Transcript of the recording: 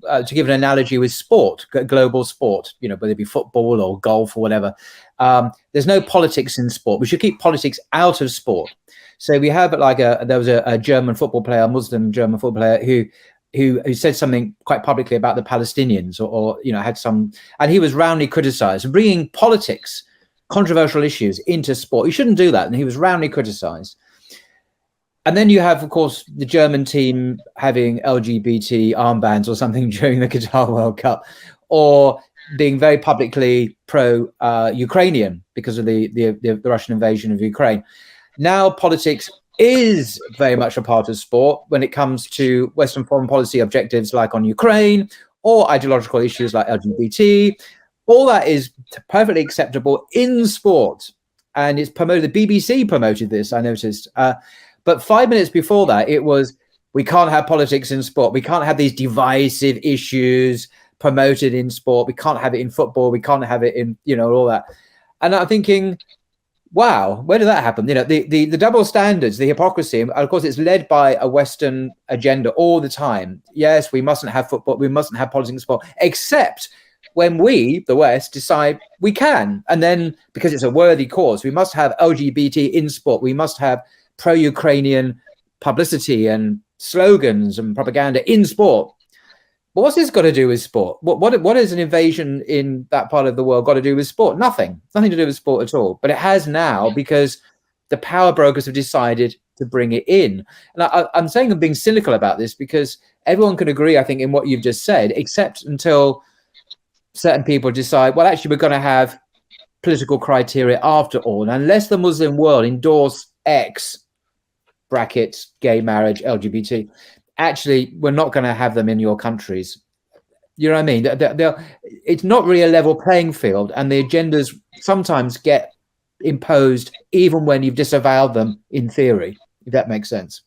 to give an analogy with sport, global sport, whether it be football or golf or whatever, there's no politics in sport. We should keep politics out of sport. So we have there was a German football player, a Muslim German football player who said something quite publicly about the Palestinians or had some, and he was roundly criticized, bringing politics, controversial issues into sport. You shouldn't do that. And he was roundly criticized. And then you have, of course, the German team having LGBT armbands or something during the Qatar World Cup, or being very publicly pro-Ukrainian because of the Russian invasion of Ukraine. Now politics is very much a part of sport when it comes to Western foreign policy objectives like on Ukraine or ideological issues like LGBT. All that is perfectly acceptable in sport. And it's promoted. The BBC promoted this, I noticed. But 5 minutes before that, it was, we can't have politics in sport. We can't have these divisive issues promoted in sport. We can't have it in football. We can't have it in, all that. And I'm thinking, wow, where did that happen? The double standards, the hypocrisy, and of course, it's led by a Western agenda all the time. Yes, we mustn't have football. We mustn't have politics in sport, except when we, the West, decide we can. And then because it's a worthy cause, we must have LGBT in sport. We must have pro-Ukrainian publicity and slogans and propaganda in sport. But what's this got to do with sport? What is an invasion in that part of the world got to do with sport? Nothing to do with sport at all. But it has now because the power brokers have decided to bring it in. And I'm saying I'm being cynical about this because everyone can agree, I think, in what you've just said, except until certain people decide, well, actually, we're going to have political criteria after all. And unless the Muslim world endorse X, brackets, gay marriage, LGBT, actually, we're not going to have them in your countries. You know what I mean? It's not really a level playing field, and the agendas sometimes get imposed even when you've disavowed them in theory, if that makes sense.